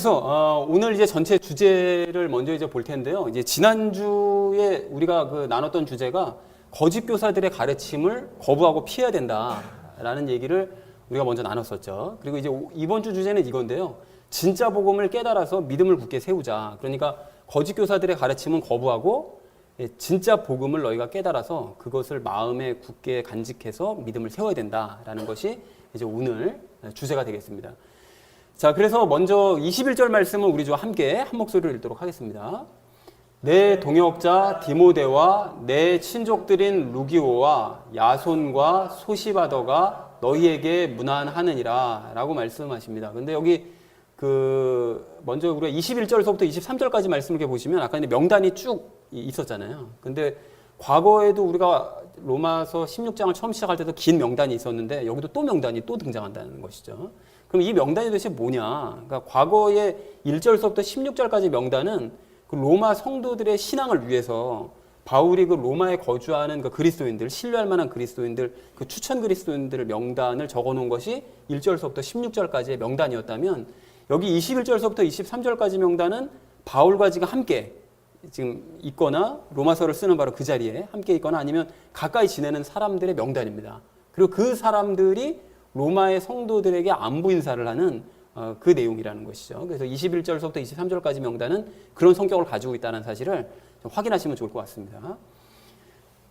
그래서 오늘 이제 전체 주제를 먼저 이제 볼 텐데요. 이제 지난주에 우리가 나눴던 주제가 거짓 교사들의 가르침을 거부하고 피해야 된다라는 얘기를 우리가 먼저 나눴었죠. 그리고 이제 이번 주 주제는 이건데요. 진짜 복음을 깨달아서 믿음을 굳게 세우자. 그러니까 거짓 교사들의 가르침은 거부하고 진짜 복음을 너희가 깨달아서 그것을 마음에 굳게 간직해서 믿음을 세워야 된다라는 것이 이제 오늘 주제가 되겠습니다. 자, 그래서 먼저 21절 말씀을 우리 좀 함께 한 목소리로 읽도록 하겠습니다. 내 동역자 디모데와 내 친족들인 루기오와 야손과 소시바더가 너희에게 문안하느니라 라고 말씀하십니다. 근데 여기 먼저 우리가 21절서부터 23절까지 말씀을 이렇게 보시면 아까 명단이 쭉 있었잖아요. 근데 과거에도 우리가 로마서 16장을 처음 시작할 때도 긴 명단이 있었는데 여기도 또 명단이 또 등장한다는 것이죠. 그럼 이 명단이 도대체 뭐냐? 그러니까 과거의 1절서부터 16절까지 명단은 그 로마 성도들의 신앙을 위해서 바울이 그 로마에 거주하는 그 그리스도인들, 신뢰할 만한 그리스도인들, 그 추천 그리스도인들 명단을 적어 놓은 것이 1절서부터 16절까지의 명단이었다면 여기 21절서부터 23절까지 명단은 바울과 지금 함께 지금 있거나 로마서를 쓰는 바로 그 자리에 함께 있거나 아니면 가까이 지내는 사람들의 명단입니다. 그리고 그 사람들이 로마의 성도들에게 안부 인사를 하는 그 내용이라는 것이죠. 그래서 21절서부터 23절까지 명단은 그런 성격을 가지고 있다는 사실을 좀 확인하시면 좋을 것 같습니다.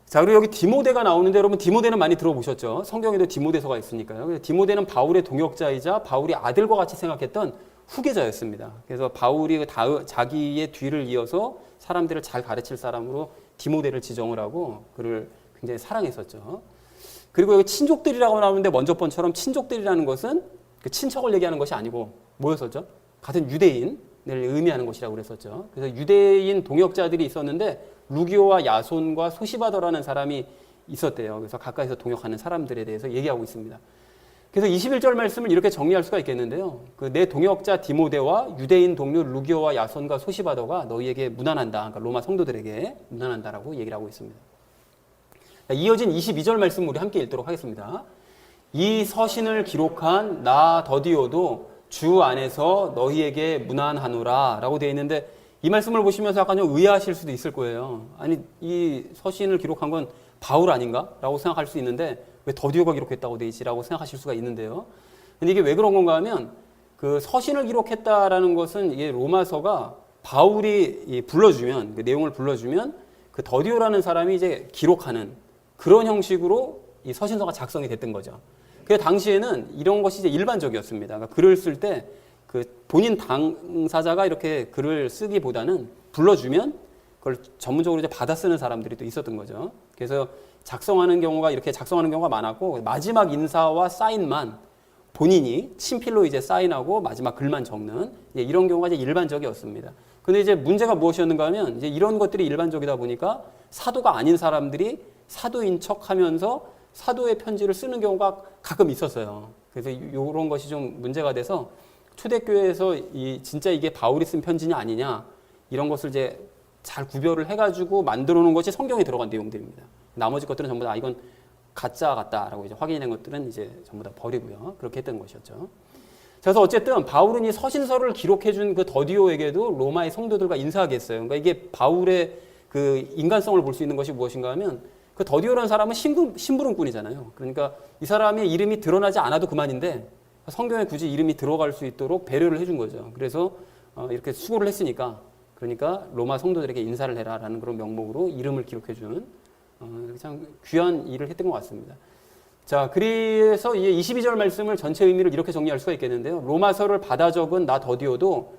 자, 그리고 여기 디모데가 나오는데 여러분 디모데는 많이 들어보셨죠? 성경에도 디모데서가 있으니까요. 디모데는 바울의 동역자이자 바울이 아들과 같이 생각했던 후계자였습니다. 그래서 바울이 자기의 뒤를 이어서 사람들을 잘 가르칠 사람으로 디모데를 지정을 하고 그를 굉장히 사랑했었죠. 그리고 여기 친족들이라고 나오는데 먼저 번처럼 친족들이라는 것은 그 친척을 얘기하는 것이 아니고 뭐였었죠? 같은 유대인을 의미하는 것이라고 그랬었죠. 그래서 유대인 동역자들이 있었는데 루기오와 야손과 소시바더라는 사람이 있었대요. 그래서 가까이서 동역하는 사람들에 대해서 얘기하고 있습니다. 그래서 21절 말씀을 이렇게 정리할 수가 있겠는데요. 내 동역자 디모데와 유대인 동료 루기오와 야손과 소시바더가 너희에게 문안한다. 그러니까 로마 성도들에게 문안한다라고 얘기를 하고 있습니다. 이어진 22절 말씀 우리 함께 읽도록 하겠습니다. 이 서신을 기록한 나 더디오도 주 안에서 너희에게 문안하노라 라고 되어 있는데 이 말씀을 보시면서 약간 좀 의아하실 수도 있을 거예요. 아니 이 서신을 기록한 건 바울 아닌가? 라고 생각할 수 있는데 왜 더디오가 기록했다고 되어 있지? 라고 생각하실 수가 있는데요. 근데 이게 왜 그런 건가 하면 그 서신을 기록했다라는 것은 이게 로마서가 바울이 불러주면 그 내용을 불러주면 그 더디오라는 사람이 이제 기록하는 그런 형식으로 이 서신서가 작성이 됐던 거죠. 그 당시에는 이런 것이 이제 일반적이었습니다. 그러니까 글을 쓸 때 그 본인 당사자가 이렇게 글을 쓰기보다는 불러주면 그걸 전문적으로 이제 받아 쓰는 사람들이 또 있었던 거죠. 그래서 이렇게 작성하는 경우가 많았고 마지막 인사와 사인만 본인이 친필로 이제 사인하고 마지막 글만 적는 이런 경우가 이제 일반적이었습니다. 근데 이제 문제가 무엇이었는가 하면 이제 이런 것들이 일반적이다 보니까 사도가 아닌 사람들이 사도인 척 하면서 사도의 편지를 쓰는 경우가 가끔 있었어요. 그래서 이런 것이 좀 문제가 돼서 초대교회에서 진짜 이게 바울이 쓴 편지냐 아니냐 이런 것을 이제 잘 구별을 해가지고 만들어 놓은 것이 성경에 들어간 내용들입니다. 나머지 것들은 전부 다 이건 가짜 같다라고 이제 확인된 것들은 이제 전부 다 버리고요. 그렇게 했던 것이었죠. 그래서 어쨌든 바울은 이 서신서를 기록해준 그 더디오에게도 로마의 성도들과 인사하게 했어요. 그러니까 이게 바울의 그 인간성을 볼 수 있는 것이 무엇인가 하면 그 더디오라는 사람은 심부름꾼이잖아요. 그러니까 이 사람의 이름이 드러나지 않아도 그만인데 성경에 굳이 이름이 들어갈 수 있도록 배려를 해준 거죠. 그래서 이렇게 수고를 했으니까 그러니까 로마 성도들에게 인사를 해라라는 그런 명목으로 이름을 기록해준 참 귀한 일을 했던 것 같습니다. 자, 그래서 이 22절 말씀을 전체 의미를 이렇게 정리할 수가 있겠는데요. 로마서를 받아 적은 나 더디오도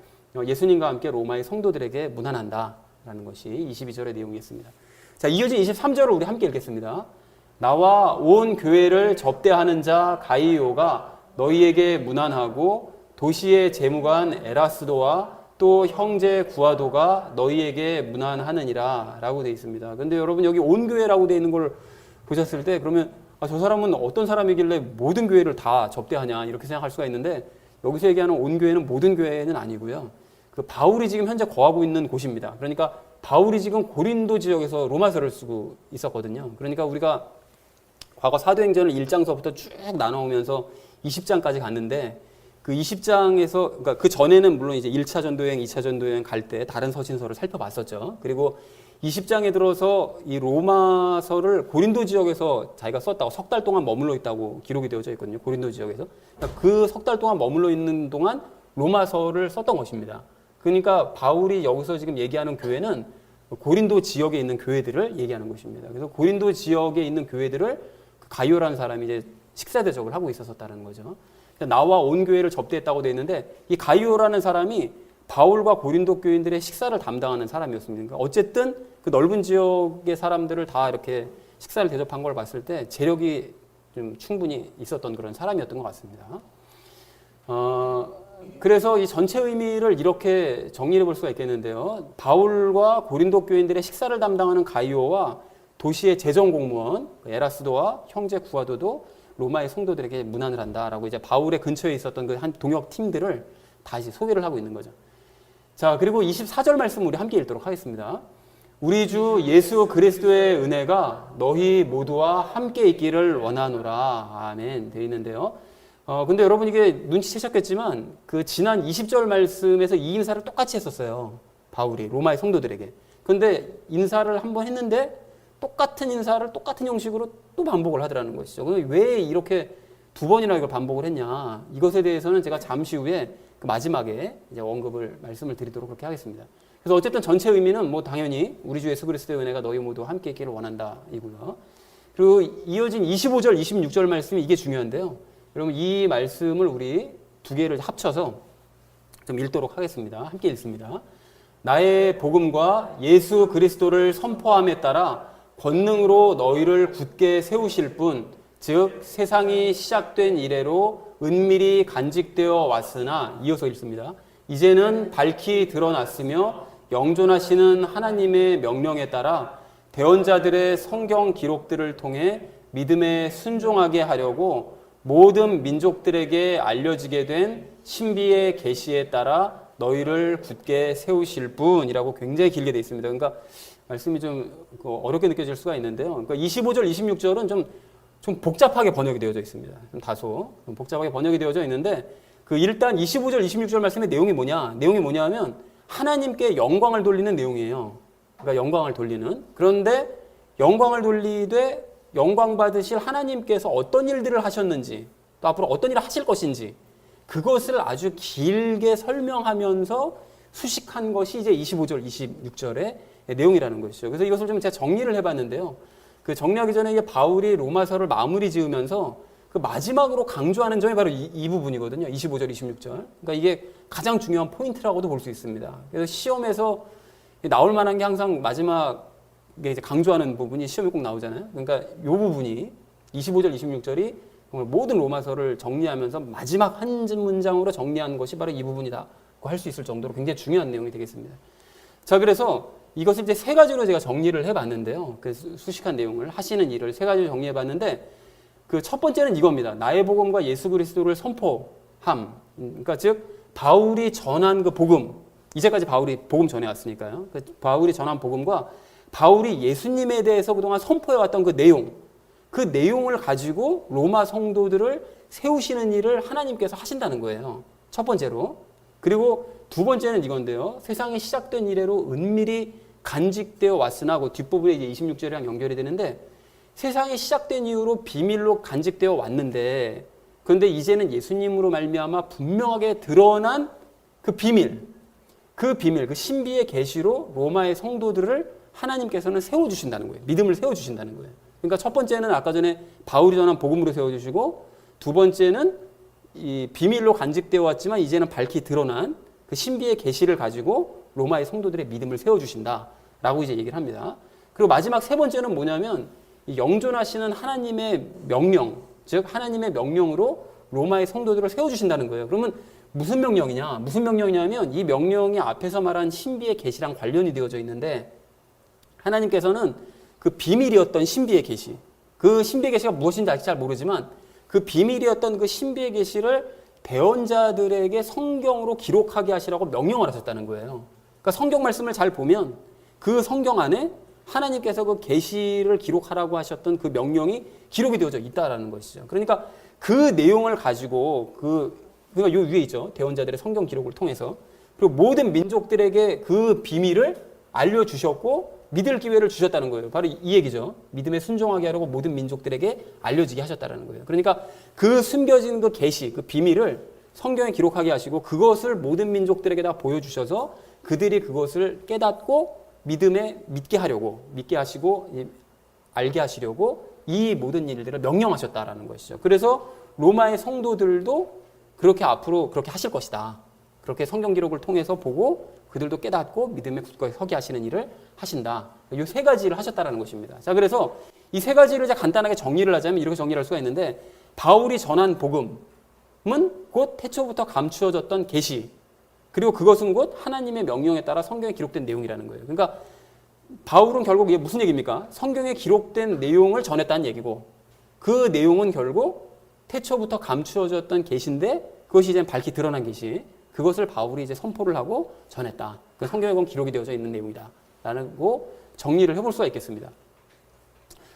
예수님과 함께 로마의 성도들에게 문안한다라는 것이 22절의 내용이었습니다. 자, 이어진 23절을 우리 함께 읽겠습니다. 나와 온 교회를 접대하는 자 가이오가 너희에게 문안하고 도시의 재무관 에라스도와 또 형제 구아도가 너희에게 문안하느니라 라고 되어 있습니다. 근데 여러분 여기 온 교회라고 되어 있는 걸 보셨을 때 그러면 저 사람은 어떤 사람이길래 모든 교회를 다 접대하냐 이렇게 생각할 수가 있는데 여기서 얘기하는 온 교회는 모든 교회는 아니고요. 그 바울이 지금 현재 거하고 있는 곳입니다. 그러니까 바울이 지금 고린도 지역에서 로마서를 쓰고 있었거든요. 그러니까 우리가 과거 사도행전을 1장서부터 쭉 나눠오면서 20장까지 갔는데 그 20장에서 그러니까 그 전에는 물론 이제 1차 전도여행, 2차 전도여행 갈 때 다른 서신서를 살펴봤었죠. 그리고 20장에 들어서 이 로마서를 고린도 지역에서 자기가 썼다고 석 달 동안 머물러 있다고 기록이 되어져 있거든요. 고린도 지역에서. 그러니까 그 석 달 동안 머물러 있는 동안 로마서를 썼던 것입니다. 그러니까 바울이 여기서 지금 얘기하는 교회는 고린도 지역에 있는 교회들을 얘기하는 것입니다. 그래서 고린도 지역에 있는 교회들을 가이오라는 사람이 이제 식사 대접을 하고 있었다는 거죠. 나와 온 교회를 접대했다고 되어 있는데 이 가이오라는 사람이 바울과 고린도 교인들의 식사를 담당하는 사람이었습니다. 그러니까 어쨌든 그 넓은 지역의 사람들을 다 이렇게 식사를 대접한 걸 봤을 때 재력이 좀 충분히 있었던 그런 사람이었던 것 같습니다. 그래서 이 전체 의미를 이렇게 정리해 볼 수가 있겠는데요. 바울과 고린도 교인들의 식사를 담당하는 가이오와 도시의 재정 공무원 에라스도와 형제 구아도도 로마의 성도들에게 문안을 한다라고 이제 바울의 근처에 있었던 그 한 동역 팀들을 다시 소개를 하고 있는 거죠. 자, 그리고 24절 말씀 우리 함께 읽도록 하겠습니다. 우리 주 예수 그리스도의 은혜가 너희 모두와 함께 있기를 원하노라. 아멘. 되어 있는데요. 근데 여러분 이게 눈치채셨겠지만 그 지난 20절 말씀에서 이 인사를 똑같이 했었어요. 바울이 로마의 성도들에게. 근데 인사를 한번 했는데 똑같은 인사를 똑같은 형식으로 또 반복을 하더라는 것이죠. 왜 이렇게 두 번이나 이걸 반복을 했냐. 이것에 대해서는 제가 잠시 후에 그 마지막에 이제 말씀을 드리도록 그렇게 하겠습니다. 그래서 어쨌든 전체 의미는 뭐 당연히 우리 주 예수 그리스도의 은혜가 너희 모두 함께 있기를 원한다 이고요. 그리고 이어진 25절, 26절 말씀이 이게 중요한데요. 여러분 이 말씀을 우리 두 개를 합쳐서 좀 읽도록 하겠습니다. 함께 읽습니다. 나의 복음과 예수 그리스도를 선포함에 따라 권능으로 너희를 굳게 세우실 분, 즉 세상이 시작된 이래로 은밀히 간직되어 왔으나 이어서 읽습니다. 이제는 밝히 드러났으며 영존하시는 하나님의 명령에 따라 대언자들의 성경 기록들을 통해 믿음에 순종하게 하려고 모든 민족들에게 알려지게 된 신비의 계시에 따라 너희를 굳게 세우실 분이라고 굉장히 길게 되어 있습니다. 그러니까 말씀이 좀 어렵게 느껴질 수가 있는데요. 그러니까 25절, 26절은 좀 복잡하게 번역이 되어져 있습니다. 좀 다소 좀 복잡하게 번역이 되어져 있는데 일단 25절, 26절 말씀의 내용이 뭐냐? 내용이 뭐냐 하면 하나님께 영광을 돌리는 내용이에요. 그러니까 영광을 돌리는. 그런데 영광을 돌리되 영광 받으실 하나님께서 어떤 일들을 하셨는지 또 앞으로 어떤 일을 하실 것인지 그것을 아주 길게 설명하면서 수식한 것이 이제 25절, 26절의 내용이라는 것이죠. 그래서 이것을 좀 제가 정리를 해봤는데요. 그 정리하기 전에 이게 바울이 로마서를 마무리 지으면서 그 마지막으로 강조하는 점이 바로 이 부분이거든요. 25절, 26절. 그러니까 이게 가장 중요한 포인트라고도 볼 수 있습니다. 그래서 시험에서 나올 만한 게 항상 마지막에 이제 강조하는 부분이 시험에 꼭 나오잖아요. 그러니까 이 부분이 25절, 26절이 모든 로마서를 정리하면서 마지막 한 문장으로 정리한 것이 바로 이 부분이다고 할 수 있을 정도로 굉장히 중요한 내용이 되겠습니다. 자, 그래서 이것을 이제 세 가지로 제가 정리를 해봤는데요. 그 수식한 내용을 하시는 일을 세 가지로 정리해봤는데 그 첫 번째는 이겁니다. 나의 복음과 예수 그리스도를 선포함. 그러니까 즉 바울이 전한 그 복음. 이제까지 바울이 복음 전해왔으니까요. 그 바울이 전한 복음과 바울이 예수님에 대해서 그동안 선포해왔던 그 내용. 그 내용을 가지고 로마 성도들을 세우시는 일을 하나님께서 하신다는 거예요. 첫 번째로. 그리고 두 번째는 이건데요. 세상이 시작된 이래로 은밀히 간직되어 왔으나 그 뒷부분에 이제 26절이랑 연결이 되는데 세상이 시작된 이후로 비밀로 간직되어 왔는데 그런데 이제는 예수님으로 말미암아 분명하게 드러난 그 비밀, 그 신비의 계시로 로마의 성도들을 하나님께서는 세워주신다는 거예요. 믿음을 세워주신다는 거예요. 그러니까 첫 번째는 아까 전에 바울이 전한 복음으로 세워주시고 두 번째는 이 비밀로 간직되어 왔지만 이제는 밝히 드러난 그 신비의 계시를 가지고 로마의 성도들의 믿음을 세워주신다라고 이제 얘기를 합니다. 그리고 마지막 세 번째는 뭐냐면 이 영존하시는 하나님의 명령, 즉 하나님의 명령으로 로마의 성도들을 세워주신다는 거예요. 그러면 무슨 명령이냐? 무슨 명령이냐면 이 명령이 앞에서 말한 신비의 계시랑 관련이 되어져 있는데 하나님께서는 그 비밀이었던 신비의 계시, 그 신비의 계시가 무엇인지 아직 잘 모르지만 그 비밀이었던 그 신비의 계시를 대언자들에게 성경으로 기록하게 하시라고 명령을 하셨다는 거예요. 그러니까 성경 말씀을 잘 보면 그 성경 안에 하나님께서 그 계시를 기록하라고 하셨던 그 명령이 기록이 되어져 있다라는 것이죠. 그러니까 그 내용을 가지고 그 그러니까 요 위에 있죠. 대언자들의 성경 기록을 통해서. 그리고 모든 민족들에게 그 비밀을 알려주셨고 믿을 기회를 주셨다는 거예요. 바로 이 얘기죠. 믿음에 순종하게 하려고 모든 민족들에게 알려지게 하셨다는 거예요. 그러니까 그 숨겨진 그 계시, 그 비밀을 성경에 기록하게 하시고 그것을 모든 민족들에게 다 보여주셔서 그들이 그것을 깨닫고 믿음에 믿게 하려고, 믿게 하시고 알게 하시려고 이 모든 일들을 명령하셨다라는 것이죠. 그래서 로마의 성도들도 그렇게 앞으로 그렇게 하실 것이다. 그렇게 성경 기록을 통해서 보고 그들도 깨닫고 믿음에 굳건히 서게 하시는 일을 하신다. 이 세 가지를 하셨다라는 것입니다. 자, 그래서 이 세 가지를 이제 간단하게 정리를 하자면 이렇게 정리를 할 수가 있는데 바울이 전한 복음은 곧 태초부터 감추어졌던 계시 그리고 그것은 곧 하나님의 명령에 따라 성경에 기록된 내용이라는 거예요. 그러니까 바울은 결국 이게 무슨 얘기입니까? 성경에 기록된 내용을 전했다는 얘기고 그 내용은 결국 태초부터 감추어졌던 계시인데 그것이 이제 밝히 드러난 계시 그것을 바울이 이제 선포를 하고 전했다. 그 성경에 보면 기록이 되어져 있는 내용이다. 라고 정리를 해볼 수가 있겠습니다.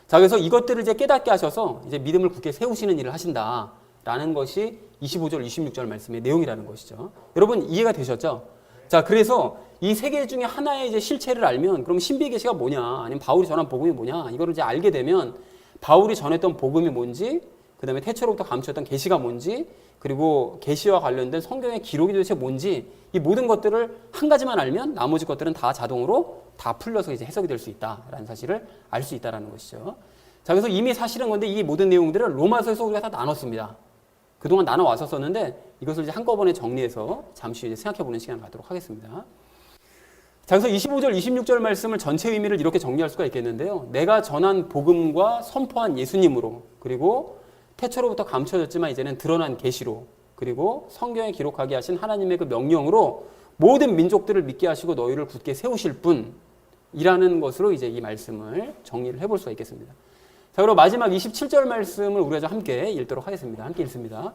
자, 그래서 이것들을 이제 깨닫게 하셔서 이제 믿음을 굳게 세우시는 일을 하신다. 라는 것이 25절, 26절 말씀의 내용이라는 것이죠. 여러분 이해가 되셨죠? 자, 그래서 이 세 개 중에 하나의 이제 실체를 알면 그럼 신비의 계시가 뭐냐, 아니면 바울이 전한 복음이 뭐냐, 이거를 이제 알게 되면 바울이 전했던 복음이 뭔지, 그 다음에 태초로부터 감추었던 계시가 뭔지, 그리고 계시와 관련된 성경의 기록이 도대체 뭔지 이 모든 것들을 한 가지만 알면 나머지 것들은 다 자동으로 다 풀려서 이제 해석이 될 수 있다라는 사실을 알 수 있다라는 것이죠. 자, 그래서 이미 사실은 건데 이 모든 내용들을 로마서에서 우리가 다 나눴습니다. 그동안 나눠 왔었는데 이것을 이제 한꺼번에 정리해서 잠시 이제 생각해보는 시간을 갖도록 하겠습니다. 자, 그래서 25절, 26절 말씀을 전체 의미를 이렇게 정리할 수가 있겠는데요. 내가 전한 복음과 선포한 예수님으로, 그리고 태초로부터 감춰졌지만 이제는 드러난 계시로, 그리고 성경에 기록하게 하신 하나님의 그 명령으로 모든 민족들을 믿게 하시고 너희를 굳게 세우실 분이라는 것으로 이제 이 말씀을 정리를 해볼 수가 있겠습니다. 자, 그리고 마지막 27절 말씀을 우리가 좀 함께 읽도록 하겠습니다. 함께 읽습니다.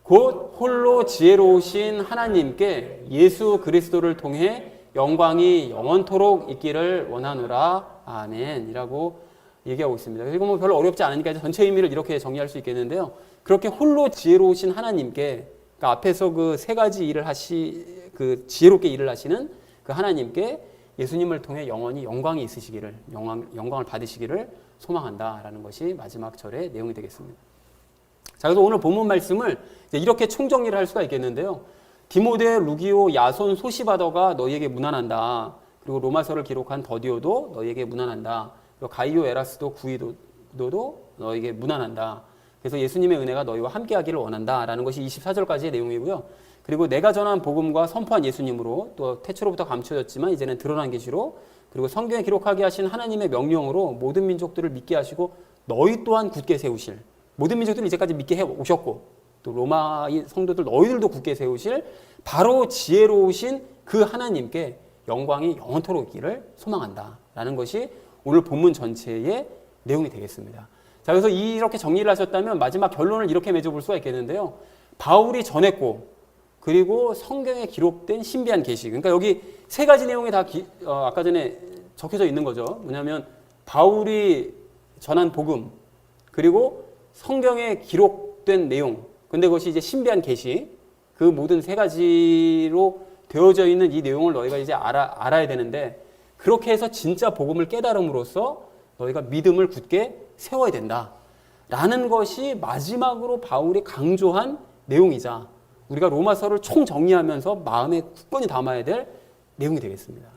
곧 홀로 지혜로우신 하나님께 예수 그리스도를 통해 영광이 영원토록 있기를 원하노라. 아멘. 이라고 얘기하고 있습니다. 이거 뭐 별로 어렵지 않으니까 이제 전체 의미를 이렇게 정리할 수 있겠는데요. 그렇게 홀로 지혜로우신 하나님께, 그러니까 앞에서 그 세 가지 일을 그 지혜롭게 일을 하시는 그 하나님께 예수님을 통해 영원히 영광이 있으시기를, 영광을 받으시기를 소망한다라는 것이 마지막 절의 내용이 되겠습니다. 자, 그래서 오늘 본문 말씀을 이렇게 총정리를 할 수가 있겠는데요. 디모데, 루기오, 야손, 소시바더가 너희에게 문안한다. 그리고 로마서를 기록한 더디오도 너희에게 문안한다. 그리고 가이오, 에라스도, 구이도도 너희에게 문안한다. 그래서 예수님의 은혜가 너희와 함께하기를 원한다라는 것이 24절까지의 내용이고요. 그리고 내가 전한 복음과 선포한 예수님으로, 또 태초로부터 감춰졌지만 이제는 드러난 계시로, 그리고 성경에 기록하게 하신 하나님의 명령으로 모든 민족들을 믿게 하시고 너희 또한 굳게 세우실, 모든 민족들을 이제까지 믿게 해 오셨고 또 로마의 성도들 너희들도 굳게 세우실 바로 지혜로우신 그 하나님께 영광이 영원토록 있기를 소망한다라는 것이 오늘 본문 전체의 내용이 되겠습니다. 자, 그래서 이렇게 정리를 하셨다면 마지막 결론을 이렇게 맺어볼 수가 있겠는데요. 바울이 전했고 그리고 성경에 기록된 신비한 계시, 그러니까 여기 세 가지 내용이 다 아까 전에 적혀져 있는 거죠. 뭐냐면 바울이 전한 복음, 그리고 성경에 기록된 내용, 근데 그것이 이제 신비한 계시, 그 모든 세 가지로 되어져 있는 이 내용을 너희가 이제 알아야 되는데, 그렇게 해서 진짜 복음을 깨달음으로써 너희가 믿음을 굳게 세워야 된다 라는 것이 마지막으로 바울이 강조한 내용이자 우리가 로마서를 총 정리하면서 마음에 굳건히 담아야 될 내용이 되겠습니다.